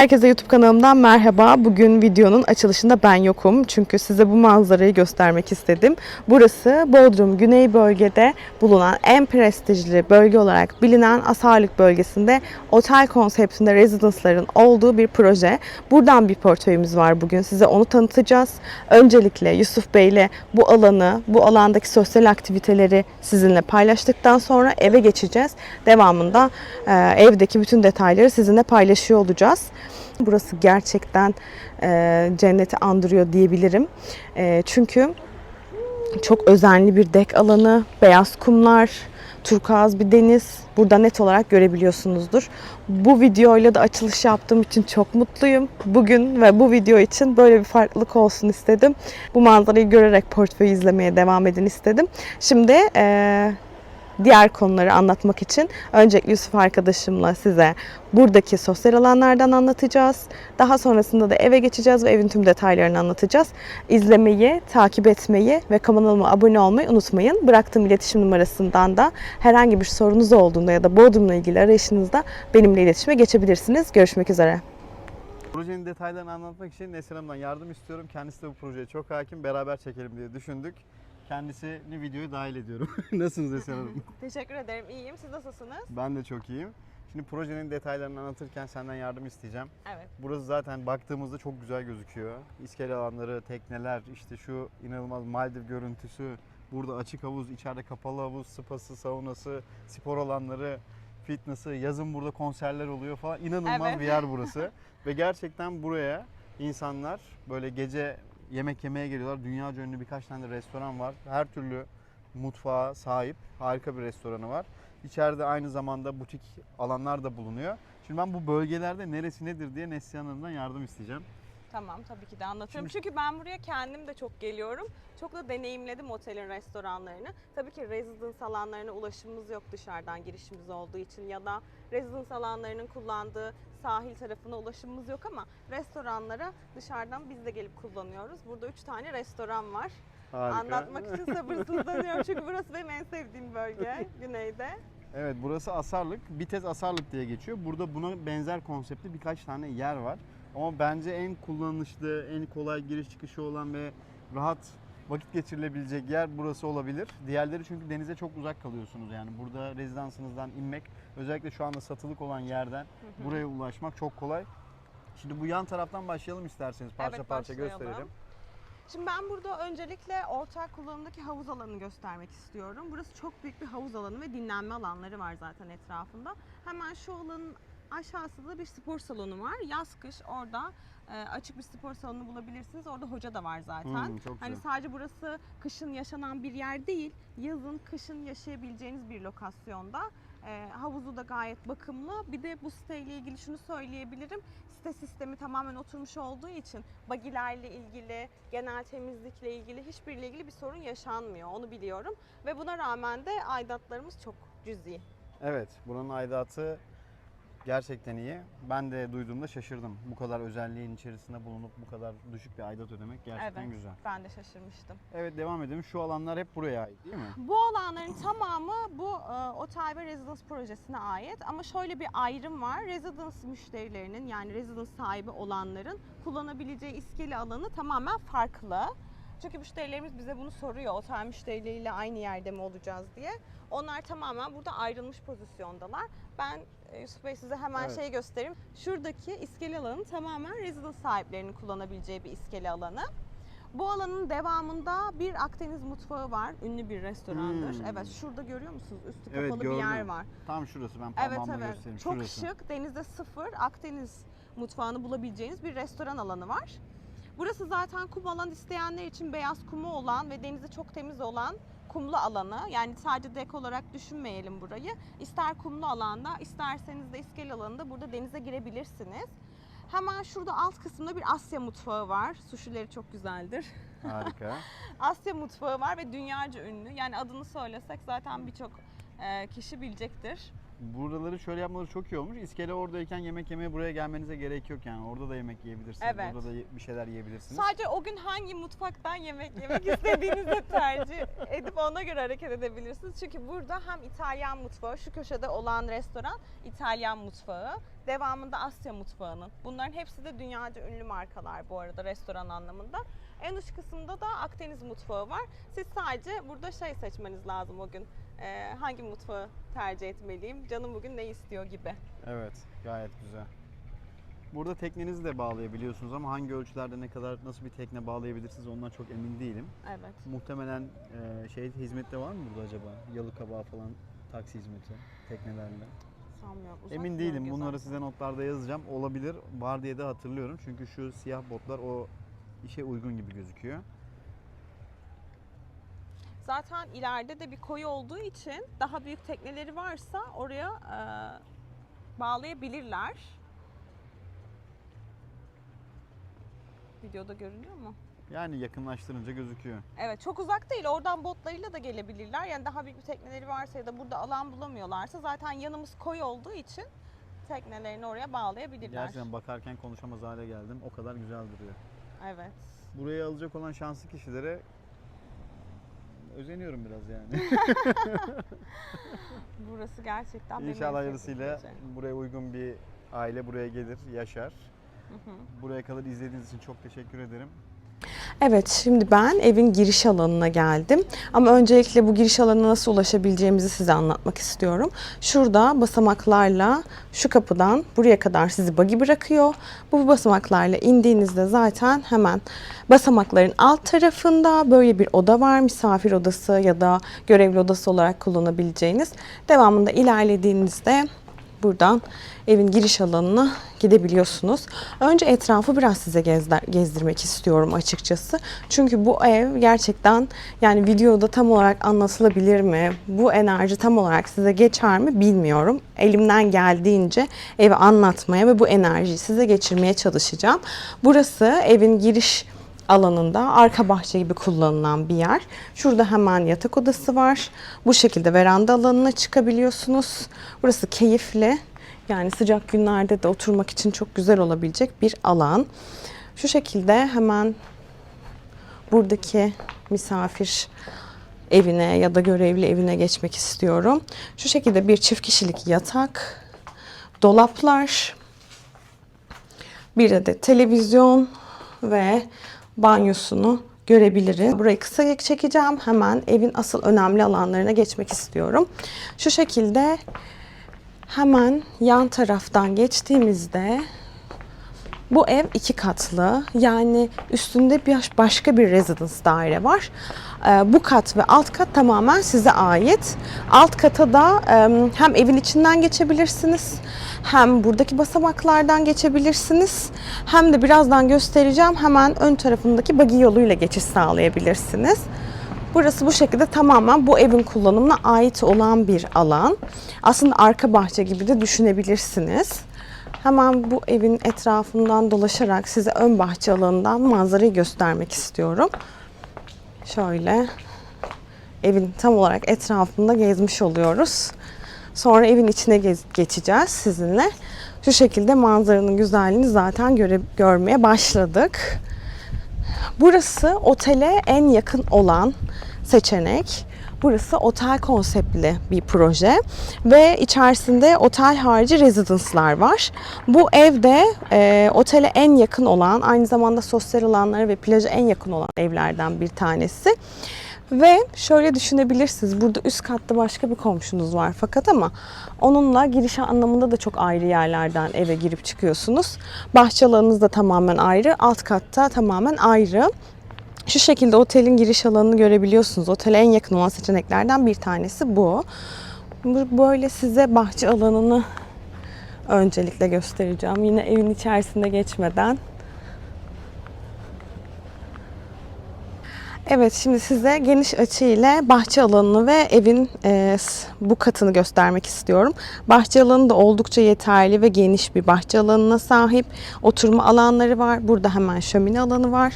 Herkese YouTube kanalımdan merhaba. Bugün videonun açılışında ben yokum. Çünkü size bu manzarayı göstermek istedim. Burası Bodrum Güney bölgede bulunan en prestijli bölge olarak bilinen Asarlık bölgesinde otel konseptinde rezidansların olduğu bir proje. Buradan bir portföyümüz var bugün. Size onu tanıtacağız. Öncelikle Yusuf Bey ile bu alanı, bu alandaki sosyal aktiviteleri sizinle paylaştıktan sonra eve geçeceğiz. Devamında evdeki bütün detayları sizinle paylaşıyor olacağız. Burası gerçekten cenneti andırıyor diyebilirim. Çünkü çok özenli bir dek alanı, beyaz kumlar, turkuaz bir deniz. Burada net olarak görebiliyorsunuzdur. Bu videoyla da açılış yaptığım için çok mutluyum. Bugün ve bu video için böyle bir farklılık olsun istedim. Bu manzarayı görerek portföyü izlemeye devam edin istedim. Şimdi diğer konuları anlatmak için öncelikle Yusuf arkadaşımla size buradaki sosyal alanlardan anlatacağız. Daha sonrasında da eve geçeceğiz ve evin tüm detaylarını anlatacağız. İzlemeyi, takip etmeyi ve kanalıma abone olmayı unutmayın. Bıraktığım iletişim numarasından da herhangi bir sorunuz olduğunda ya da Bodrum'la ilgili arayışınızda benimle iletişime geçebilirsiniz. Görüşmek üzere. Projenin detaylarını anlatmak için Neslihan Hanım'dan yardım istiyorum. Kendisi de bu projeye çok hakim. Beraber çekelim diye düşündük. Kendisini videoya dahil ediyorum. Nasılsınız Neslihan Hanım? Teşekkür ederim. İyiyim. Siz nasılsınız? Ben de çok iyiyim. Şimdi projenin detaylarını anlatırken senden yardım isteyeceğim. Evet. Burası zaten baktığımızda çok güzel gözüküyor. İskele alanları, tekneler, işte şu inanılmaz Maldiv görüntüsü. Burada açık havuz, içeride kapalı havuz, spası, saunası, spor alanları, fitness'ı. Yazın burada konserler oluyor falan. İnanılmaz bir yer burası. Ve gerçekten buraya insanlar böyle gece yemek yemeye geliyorlar. Dünyaca ünlü birkaç tane de restoran var. Her türlü mutfağa sahip harika bir restoranı var. İçeride aynı zamanda butik alanlar da bulunuyor. Şimdi ben bu bölgelerde neresi nedir diye Neslihan Hanım'dan yardım isteyeceğim. Tamam, tabii ki de anlatıyorum. Çünkü ben buraya kendim de çok geliyorum. Çok da deneyimledim otelin restoranlarını. Tabii ki residence alanlarına ulaşımımız yok dışarıdan girişimiz olduğu için ya da residence alanlarının kullandığı sahil tarafına ulaşımımız yok ama restoranlara dışarıdan biz de gelip kullanıyoruz. Burada 3 tane restoran var. Harika. Anlatmak için sabırsızlanıyorum çünkü burası benim en sevdiğim bölge güneyde. Evet, burası Asarlık. Bitez Asarlık diye geçiyor. Burada buna benzer konseptli birkaç tane yer var. Ama bence en kullanışlı, en kolay giriş çıkışı olan ve rahat vakit geçirilebilecek yer burası olabilir. Diğerleri çünkü denize çok uzak kalıyorsunuz yani. Burada rezidansınızdan inmek, özellikle şu anda satılık olan yerden buraya ulaşmak çok kolay. Şimdi bu yan taraftan başlayalım isterseniz. Parça Evet, parça başlayalım. gösterelim. Şimdi ben burada öncelikle ortak kullanımdaki havuz alanını göstermek istiyorum. Burası çok büyük bir havuz alanı ve dinlenme alanları var zaten etrafında. Hemen şu alanın aşağısında bir spor salonu var. Yaz kış orada açık bir spor salonu bulabilirsiniz. Orada hoca da var zaten. Çok hani güzel. sadece burası kışın yaşanan bir yer değil, yazın kışın yaşayabileceğiniz bir lokasyonda. Havuzu da gayet bakımlı. Bir de bu siteyle ilgili şunu söyleyebilirim. Site sistemi tamamen oturmuş olduğu için bagilerle ilgili, genel temizlikle ilgili, hiçbiriyle ilgili bir sorun yaşanmıyor. Onu biliyorum. Ve buna rağmen de aidatlarımız çok cüzi. Evet, buranın aidatı gerçekten iyi. Ben de duyduğumda şaşırdım. Bu kadar özelliğin içerisinde bulunup bu kadar düşük bir aidat ödemek gerçekten Evet, güzel. ben de şaşırmıştım. Evet, devam edelim. Şu alanlar hep buraya ait değil mi? Bu alanların tamamı bu otel ve residence projesine ait ama şöyle bir ayrım var. Residence müşterilerinin yani residence sahibi olanların kullanabileceği iskele alanı tamamen farklı. Çünkü müşterilerimiz bize bunu soruyor. Otel müşterileriyle aynı yerde mi olacağız diye. Onlar tamamen burada ayrılmış pozisyondalar. Ben Yusuf Bey size hemen şeyi göstereyim. Şuradaki iskele alanı tamamen residence sahiplerinin kullanabileceği bir iskele alanı. Bu alanın devamında bir Akdeniz mutfağı var. Ünlü bir restorandır. Evet, şurada görüyor musunuz? Üstü kapalı bir yer var. Tam şurası, ben Evet, parmağımla evet. göstereyim. Çok Şurası. şık, denizde sıfır Akdeniz mutfağını bulabileceğiniz bir restoran alanı var. Burası zaten kum alan isteyenler için beyaz kumu olan ve denizi çok temiz olan kumlu alanı. Yani sadece dek olarak düşünmeyelim burayı. İster kumlu alanda, isterseniz de iskele alanında burada denize girebilirsiniz. Hemen şurada alt kısımda bir Asya mutfağı var. Suşileri çok güzeldir. Harika. Asya mutfağı var ve dünyaca ünlü. Yani adını söylesek zaten birçok kişi bilecektir. Buraları şöyle yapmaları çok iyi olmuş. İskele oradayken yemek yemeye buraya gelmenize gerek yok yani. Orada da yemek yiyebilirsiniz. Evet. Burada da bir şeyler yiyebilirsiniz. Sadece o gün hangi mutfaktan yemek yemek istediğinizi tercih edip ona göre hareket edebilirsiniz. Çünkü burada hem İtalyan mutfağı, şu köşede olan restoran İtalyan mutfağı, devamında Asya mutfağının. Bunların hepsi de dünyaca ünlü markalar bu arada restoran anlamında. En uç kısımda da Akdeniz mutfağı var. Siz sadece burada seçmeniz lazım o gün. Hangi mutfağı tercih etmeliyim? Canım bugün ne istiyor gibi. Evet, gayet güzel. Burada teknenizi de bağlayabiliyorsunuz ama hangi ölçülerde ne kadar nasıl bir tekne bağlayabilirsiniz ondan çok emin değilim. Evet. Muhtemelen hizmette var mı burada acaba? Yalı kabağı falan taksi hizmeti teknelerle. Sanmıyorum. Uzak Emin bölge değilim. Bunları zaten. size notlarda yazacağım. Olabilir. Var diye de hatırlıyorum. Çünkü şu siyah botlar o işe uygun gibi gözüküyor. Zaten ileride de bir koy olduğu için daha büyük tekneleri varsa oraya bağlayabilirler. Videoda görünüyor mu? Yani yakınlaştırınca gözüküyor. Evet, çok uzak değil. Oradan botlarıyla da gelebilirler. Yani daha büyük bir tekneleri varsa ya da burada alan bulamıyorlarsa zaten yanımız koy olduğu için teknelerini oraya bağlayabilirler. Gerçekten bakarken konuşamaz hale geldim. O kadar güzel duruyor. Evet. Burayı alacak olan şanslı kişilere özeniyorum biraz yani. Burası gerçekten benim en İnşallah sevdiğim hayırlısıyla proje. buraya uygun bir aile buraya gelir, yaşar. Hı hı. Buraya kadar izlediğiniz için çok teşekkür ederim. Evet, şimdi ben evin giriş alanına geldim. Ama öncelikle bu giriş alanına nasıl ulaşabileceğimizi size anlatmak istiyorum. Şurada basamaklarla şu kapıdan buraya kadar sizi buggy bırakıyor. Bu basamaklarla indiğinizde zaten hemen basamakların alt tarafında böyle bir oda var. Misafir odası ya da görevli odası olarak kullanabileceğiniz. Devamında ilerlediğinizde buradan evin giriş alanına gidebiliyorsunuz. Önce etrafı biraz size gezdirmek istiyorum açıkçası. Çünkü bu ev gerçekten yani videoda tam olarak anlatılabilir mi? Bu enerji tam olarak size geçer mi bilmiyorum. Elimden geldiğince evi anlatmaya ve bu enerjiyi size geçirmeye çalışacağım. Burası evin giriş alanında arka bahçe gibi kullanılan bir yer. Şurada hemen yatak odası var. Bu şekilde veranda alanına çıkabiliyorsunuz. Burası keyifli. Yani sıcak günlerde de oturmak için çok güzel olabilecek bir alan. Şu şekilde hemen buradaki misafir evine ya da görevli evine geçmek istiyorum. Şu şekilde bir çift kişilik yatak, dolaplar, bir adet televizyon ve banyosunu görebiliriz. Burayı kısa çekeceğim. Hemen evin asıl önemli alanlarına geçmek istiyorum. Şu şekilde hemen yan taraftan geçtiğimizde bu ev 2 katlı. Yani üstünde başka bir residence daire var. Bu kat ve alt kat tamamen size ait. Alt kata da hem evin içinden geçebilirsiniz, hem buradaki basamaklardan geçebilirsiniz, hem de birazdan göstereceğim hemen ön tarafındaki buggy yoluyla geçiş sağlayabilirsiniz. Burası bu şekilde tamamen bu evin kullanımına ait olan bir alan. Aslında arka bahçe gibi de düşünebilirsiniz. Hemen bu evin etrafından dolaşarak size ön bahçe alanından manzarayı göstermek istiyorum. Şöyle evin tam olarak etrafında gezmiş oluyoruz. Sonra evin içine geçeceğiz sizinle. Şu şekilde manzaranın güzelliğini zaten görmeye başladık. Burası otele en yakın olan seçenek. Burası otel konseptli bir proje ve içerisinde otel harici rezidanslar var. Bu evde otele en yakın olan, aynı zamanda sosyal alanlara ve plaja en yakın olan evlerden bir tanesi. Ve şöyle düşünebilirsiniz, burada üst katta başka bir komşunuz var fakat ama onunla giriş anlamında da çok ayrı yerlerden eve girip çıkıyorsunuz. Bahçe alanınız da tamamen ayrı, alt katta tamamen ayrı. Şu şekilde otelin giriş alanını görebiliyorsunuz. Otele en yakın olan seçeneklerden bir tanesi bu. Böyle size bahçe alanını öncelikle göstereceğim. Yine evin içerisinde geçmeden. Evet, şimdi size geniş açı ile bahçe alanını ve evin bu katını göstermek istiyorum. Bahçe alanı da oldukça yeterli ve geniş bir bahçe alanına sahip. Oturma alanları var. Burada hemen şömine alanı var.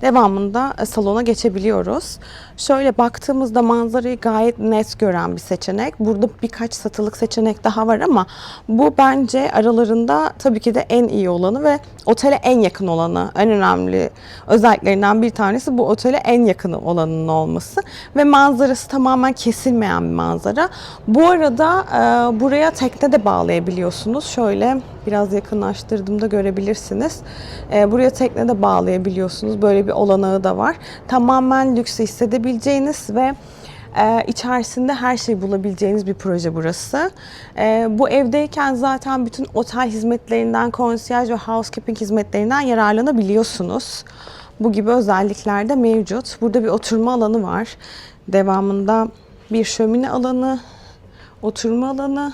Devamında salona geçebiliyoruz. Şöyle baktığımızda manzarayı gayet net gören bir seçenek. Burada birkaç satılık seçenek daha var ama bu bence aralarında tabii ki de en iyi olanı ve otele en yakın olanı. En önemli özelliklerinden bir tanesi bu otele en yakın olanının olması ve manzarası tamamen kesilmeyen bir manzara. Bu arada buraya tekne de bağlayabiliyorsunuz. Şöyle biraz yakınlaştırdığımda görebilirsiniz. Buraya tekne de bağlayabiliyorsunuz. Böyle bir olanağı da var. Tamamen lüks hissedebileceğiniz ve içerisinde her şeyi bulabileceğiniz bir proje burası. Bu evdeyken zaten bütün otel hizmetlerinden, konsiyerj ve housekeeping hizmetlerinden yararlanabiliyorsunuz. Bu gibi özellikler de mevcut. Burada bir oturma alanı var. Devamında bir şömine alanı, oturma alanı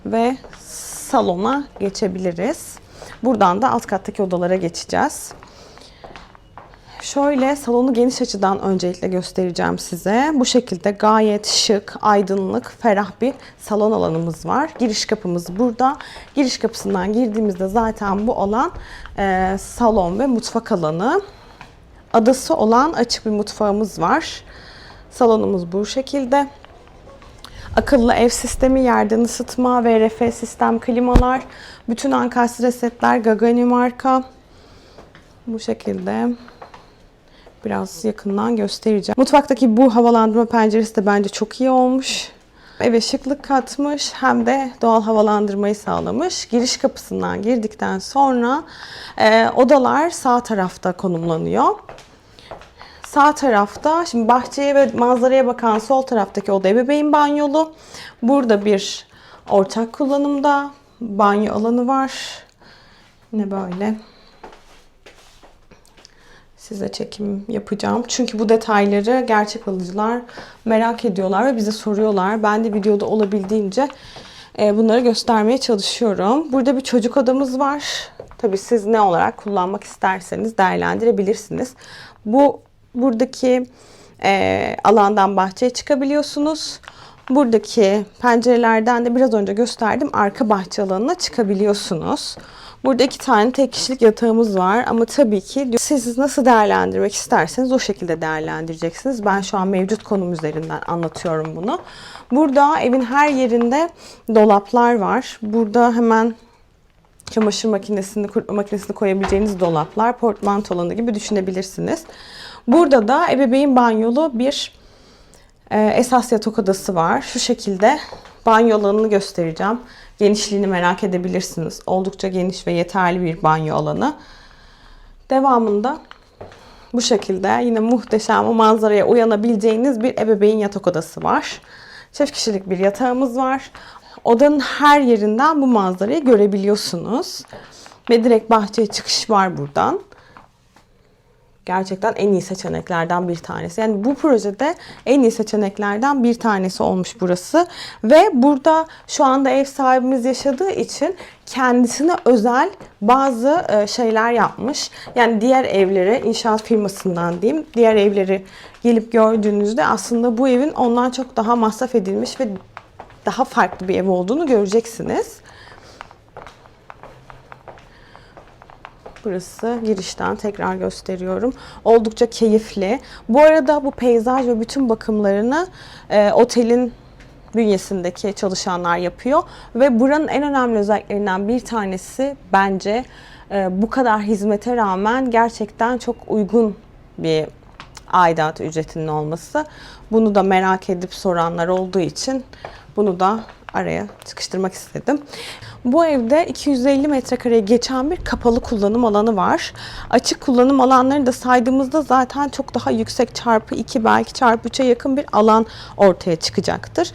ve salona geçebiliriz. Buradan da alt kattaki odalara geçeceğiz. Şöyle salonu geniş açıdan öncelikle göstereceğim size. Bu şekilde gayet şık, aydınlık, ferah bir salon alanımız var. Giriş kapımız burada. Giriş kapısından girdiğimizde zaten bu alan salon ve mutfak alanı. Adası olan açık bir mutfağımız var. Salonumuz bu şekilde. Akıllı ev sistemi, yerden ısıtma, VRF sistem, klimalar, bütün ankastre setler Gagani marka. Bu şekilde biraz yakından göstereceğim. Mutfaktaki bu havalandırma penceresi de bence çok iyi olmuş. Eve şıklık katmış hem de doğal havalandırmayı sağlamış. Giriş kapısından girdikten sonra odalar sağ tarafta konumlanıyor. Sağ tarafta, şimdi bahçeye ve manzaraya bakan sol taraftaki oda ebeveyn banyolu. Burada bir ortak kullanımda banyo alanı var. Yine böyle. Size çekim yapacağım. Çünkü bu detayları gerçek alıcılar merak ediyorlar ve bize soruyorlar. Ben de videoda olabildiğince bunları göstermeye çalışıyorum. Burada bir çocuk odamız var. Tabii siz ne olarak kullanmak isterseniz değerlendirebilirsiniz. Buradaki alandan bahçeye çıkabiliyorsunuz. Buradaki pencerelerden de biraz önce gösterdim arka bahçe alanına çıkabiliyorsunuz. Burada 2 tane tek kişilik yatağımız var ama tabii ki siz nasıl değerlendirmek isterseniz o şekilde değerlendireceksiniz. Ben şu an mevcut konum üzerinden anlatıyorum bunu. Burada evin her yerinde dolaplar var. Burada hemen çamaşır makinesini, kurutma makinesini koyabileceğiniz dolaplar, portmanto alanı gibi düşünebilirsiniz. Burada da ebeveyn banyolu bir esas yatak odası var. Şu şekilde banyo alanını göstereceğim. Genişliğini merak edebilirsiniz. Oldukça geniş ve yeterli bir banyo alanı. Devamında bu şekilde yine muhteşem o manzaraya uyanabileceğiniz bir ebeveyn yatak odası var. Çift kişilik bir yatağımız var. Odanın her yerinden bu manzarayı görebiliyorsunuz. Ve direkt bahçeye çıkış var buradan. Gerçekten en iyi seçeneklerden bir tanesi. Yani bu projede en iyi seçeneklerden bir tanesi olmuş burası. Ve burada şu anda ev sahibimiz yaşadığı için kendisine özel bazı şeyler yapmış. Yani diğer evleri, inşaat firmasından diyeyim, diğer evleri gelip gördüğünüzde aslında bu evin ondan çok daha masraf edilmiş ve daha farklı bir ev olduğunu göreceksiniz. Burası girişten tekrar gösteriyorum. Oldukça keyifli. Bu arada bu peyzaj ve bütün bakımlarını otelin bünyesindeki çalışanlar yapıyor. Ve buranın en önemli özelliklerinden bir tanesi bence bu kadar hizmete rağmen gerçekten çok uygun bir aidat ücretinin olması. Bunu da merak edip soranlar olduğu için bunu da araya sıkıştırmak istedim. Bu evde 250 metrekareye geçen bir kapalı kullanım alanı var. Açık kullanım alanlarını da saydığımızda zaten çok daha yüksek çarpı 2 belki çarpı 3'e yakın bir alan ortaya çıkacaktır.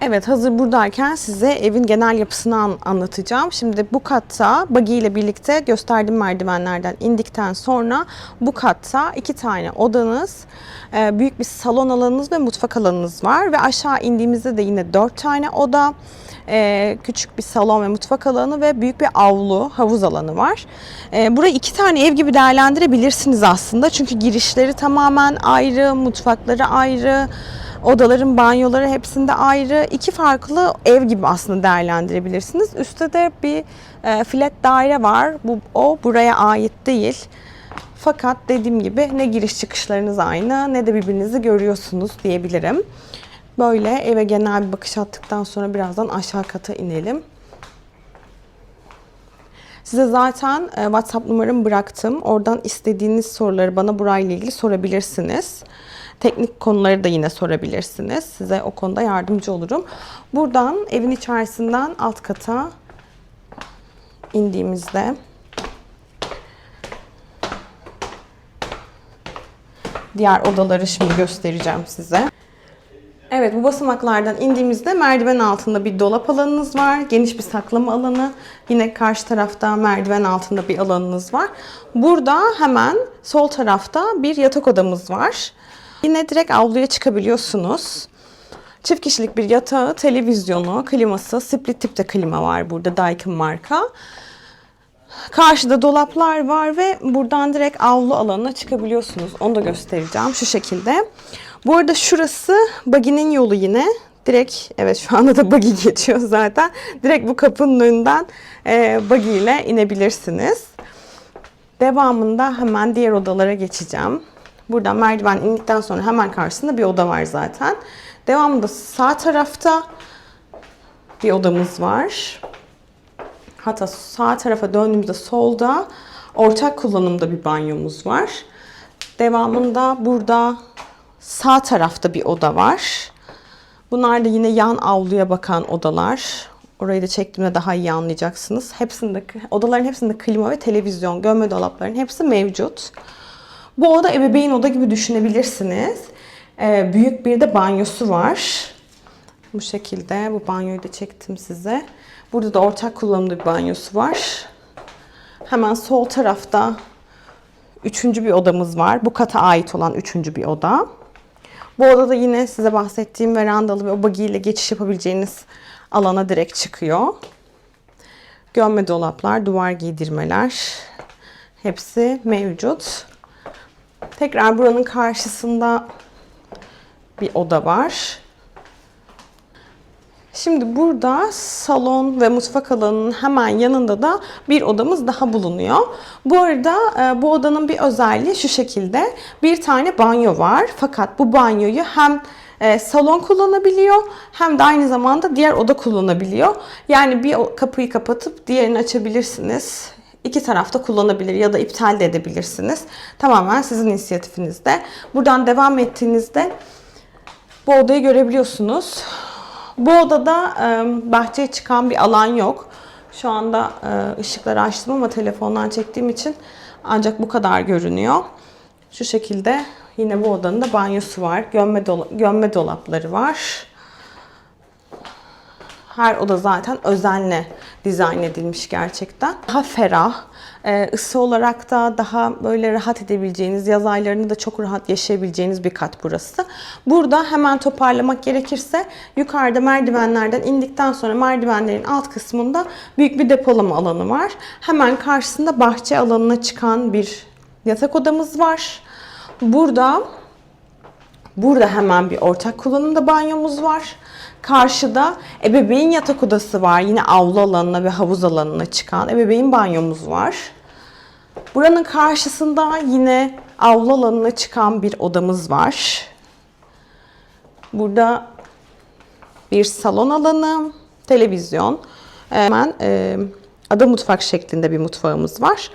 Evet, hazır buradayken size evin genel yapısını anlatacağım. Şimdi bu katta buggy ile birlikte gösterdiğim merdivenlerden indikten sonra bu katta 2 tane odanız, büyük bir salon alanınız ve mutfak alanınız var. Ve aşağı indiğimizde de yine 4 tane oda, küçük bir salon ve mutfak alanı ve büyük bir avlu, havuz alanı var. Burayı 2 tane ev gibi değerlendirebilirsiniz aslında. Çünkü girişleri tamamen ayrı, mutfakları ayrı. Odaların banyoları hepsinde ayrı. 2 farklı ev gibi aslında değerlendirebilirsiniz. Üstte de bir flat daire var. O buraya ait değil. Fakat dediğim gibi ne giriş çıkışlarınız aynı ne de birbirinizi görüyorsunuz diyebilirim. Böyle eve genel bir bakış attıktan sonra birazdan aşağı kata inelim. Size zaten WhatsApp numaramı bıraktım. Oradan istediğiniz soruları bana burayla ilgili sorabilirsiniz. Teknik konuları da yine sorabilirsiniz. Size o konuda yardımcı olurum. Buradan evin içerisinden alt kata indiğimizde diğer odaları şimdi göstereceğim size. Evet, bu basamaklardan indiğimizde merdiven altında bir dolap alanınız var. Geniş bir saklama alanı. Yine karşı tarafta merdiven altında bir alanınız var. Burada hemen sol tarafta bir yatak odamız var. Yine direkt avluya çıkabiliyorsunuz. Çift kişilik bir yatağı, televizyonu, kliması, split tipte klima var burada, Daikin marka. Karşıda dolaplar var ve buradan direkt avlu alanına çıkabiliyorsunuz. Onu da göstereceğim şu şekilde. Bu arada şurası buggy'nin yolu yine. Direkt, evet şu anda da buggy geçiyor zaten. Direkt bu kapının önünden buggy ile inebilirsiniz. Devamında hemen diğer odalara geçeceğim. Buradan merdiven indikten sonra hemen karşısında bir oda var zaten. Devamında sağ tarafta bir odamız var. Hatta sağ tarafa döndüğümüzde solda ortak kullanımda bir banyomuz var. Devamında burada sağ tarafta bir oda var. Bunlar da yine yan avluya bakan odalar. Orayı da çektiğimde daha iyi anlayacaksınız. Odaların hepsinde klima ve televizyon, gömme dolapların hepsi mevcut. Bu oda ebeveyn oda gibi düşünebilirsiniz. Büyük bir de banyosu var. Bu şekilde, bu banyoyu da çektim size. Burada da ortak kullanımda bir banyosu var. Hemen sol tarafta üçüncü bir odamız var. Bu kata ait olan üçüncü bir oda. Bu odada yine size bahsettiğim verandalı ve o buggy ile geçiş yapabileceğiniz alana direkt çıkıyor. Gömme dolaplar, duvar giydirmeler hepsi mevcut. Tekrar buranın karşısında bir oda var. Şimdi burada salon ve mutfak alanının hemen yanında da bir odamız daha bulunuyor. Bu arada bu odanın bir özelliği şu şekilde. Bir tane banyo var. Fakat bu banyoyu hem salon kullanabiliyor hem de aynı zamanda diğer oda kullanabiliyor. Yani bir kapıyı kapatıp diğerini açabilirsiniz. İki tarafta kullanabilir ya da iptal de edebilirsiniz. Tamamen sizin inisiyatifinizde. Buradan devam ettiğinizde bu odayı görebiliyorsunuz. Bu odada bahçeye çıkan bir alan yok. Şu anda ışıkları açtım ama telefondan çektiğim için ancak bu kadar görünüyor. Şu şekilde yine bu odanın da banyosu var. Gömme dolapları var. Her oda zaten özenle dizayn edilmiş gerçekten. Daha ferah, ısı olarak da daha böyle rahat edebileceğiniz, yaz aylarında da çok rahat yaşayabileceğiniz bir kat burası. Burada hemen toparlamak gerekirse yukarıda merdivenlerden indikten sonra merdivenlerin alt kısmında büyük bir depolama alanı var. Hemen karşısında bahçe alanına çıkan bir yatak odamız var. Burada hemen bir ortak kullanımda banyomuz var. Karşıda ebeveyn yatak odası var. Yine avlu alanına ve havuz alanına çıkan ebeveyn banyomuz var. Buranın karşısında yine avlu alanına çıkan bir odamız var. Burada bir salon alanı, televizyon, hemen ada mutfak şeklinde bir mutfağımız var.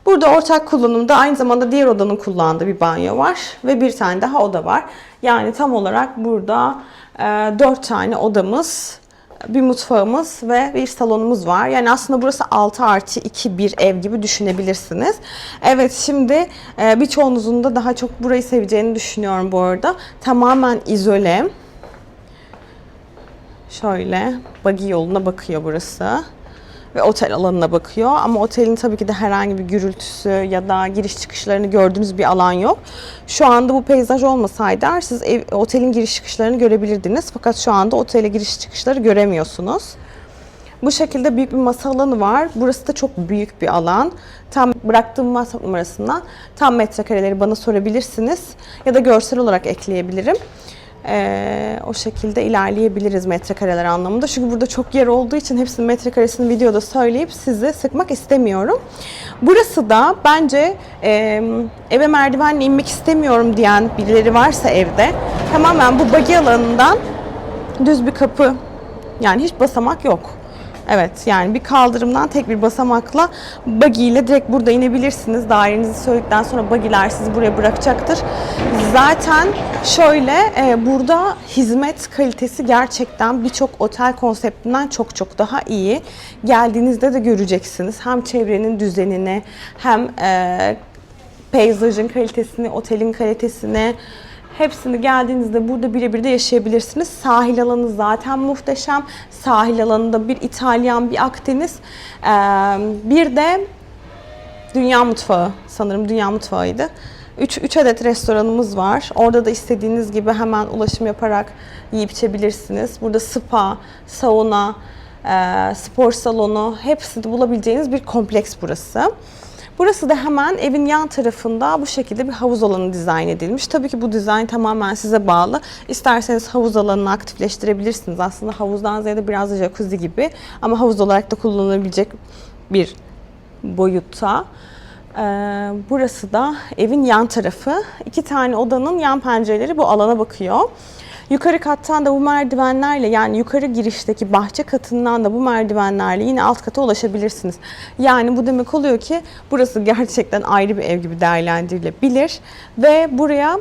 Burada ortak kullanımda aynı zamanda diğer odanın kullandığı bir banyo var ve bir tane daha oda var. Yani tam olarak burada 4 tane odamız, bir mutfağımız ve bir salonumuz var. Yani aslında burası 6+2 bir ev gibi düşünebilirsiniz. Evet, şimdi birçoğunuzun da daha çok burayı seveceğini düşünüyorum bu arada. Tamamen izole. Şöyle buggy yoluna bakıyor burası. Ve otel alanına bakıyor. Ama otelin tabii ki de herhangi bir gürültüsü ya da giriş çıkışlarını gördüğünüz bir alan yok. Şu anda bu peyzaj olmasaydı siz otelin giriş çıkışlarını görebilirdiniz. Fakat şu anda otele giriş çıkışları göremiyorsunuz. Bu şekilde büyük bir masa alanı var. Burası da çok büyük bir alan. Tam bıraktığım WhatsApp numarasına tam metrekareleri bana sorabilirsiniz. Ya da görsel olarak ekleyebilirim. O şekilde ilerleyebiliriz metrekareler anlamında. Çünkü burada çok yer olduğu için hepsinin metrekaresini videoda söyleyip sizi sıkmak istemiyorum. Burası da bence eve merdivenle inmek istemiyorum diyen birileri varsa evde tamamen bu buggy alanından düz bir kapı, yani hiç basamak yok. Evet, yani bir kaldırımdan tek bir basamakla buggy ile direkt burada inebilirsiniz. Dairenizi söyledikten sonra buggy'ler sizi buraya bırakacaktır. Zaten şöyle burada hizmet kalitesi gerçekten birçok otel konseptinden çok çok daha iyi. Geldiğinizde de göreceksiniz. Hem çevrenin düzenini hem peyzajın kalitesini, otelin kalitesini, hepsini geldiğinizde burada birebir de yaşayabilirsiniz. Sahil alanı zaten muhteşem. Sahil alanında bir İtalyan, bir Akdeniz, bir de dünya mutfağı. Sanırım dünya mutfağıydı. 3 adet restoranımız var. Orada da istediğiniz gibi hemen ulaşım yaparak yiyip içebilirsiniz. Burada spa, sauna, spor salonu, hepsini bulabileceğiniz bir kompleks burası. Burası da hemen evin yan tarafında bu şekilde bir havuz alanı dizayn edilmiş. Tabii ki bu dizayn tamamen size bağlı. İsterseniz havuz alanını aktifleştirebilirsiniz. Aslında havuzdan ziyade biraz da jacuzzi gibi ama havuz olarak da kullanılabilecek bir boyutta. Burası da evin yan tarafı. 2 tane odanın yan pencereleri bu alana bakıyor. Yukarı kattan da bu merdivenlerle, yani yukarı girişteki bahçe katından da bu merdivenlerle yine alt kata ulaşabilirsiniz. Yani bu demek oluyor ki burası gerçekten ayrı bir ev gibi değerlendirilebilir. Ve buraya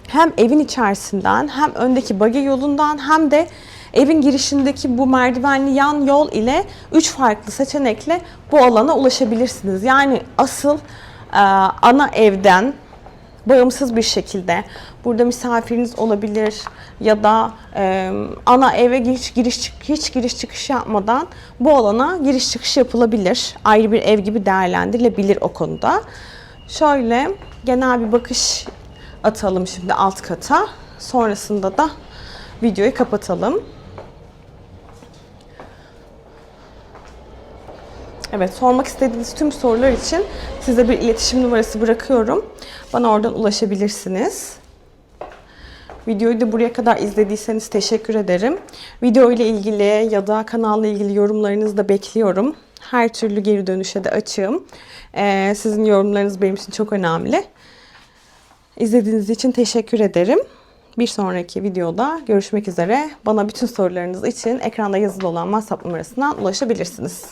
hem evin içerisinden hem öndeki buggy yolundan hem de evin girişindeki bu merdivenli yan yol ile 3 farklı seçenekle bu alana ulaşabilirsiniz. Yani asıl ana evden bağımsız bir şekilde burada misafiriniz olabilir ya da ana eve hiç giriş çıkış yapmadan bu alana giriş çıkış yapılabilir. Ayrı bir ev gibi değerlendirilebilir o konuda. Şöyle genel bir bakış atalım şimdi alt kata. Sonrasında da videoyu kapatalım. Evet, sormak istediğiniz tüm sorular için size bir iletişim numarası bırakıyorum. Bana oradan ulaşabilirsiniz. Videoyu da buraya kadar izlediyseniz teşekkür ederim. Video ile ilgili ya da kanalla ilgili yorumlarınızı da bekliyorum. Her türlü geri dönüşe de açığım. Sizin yorumlarınız benim için çok önemli. İzlediğiniz için teşekkür ederim. Bir sonraki videoda görüşmek üzere. Bana bütün sorularınız için ekranda yazılı olan WhatsApp numarasından ulaşabilirsiniz.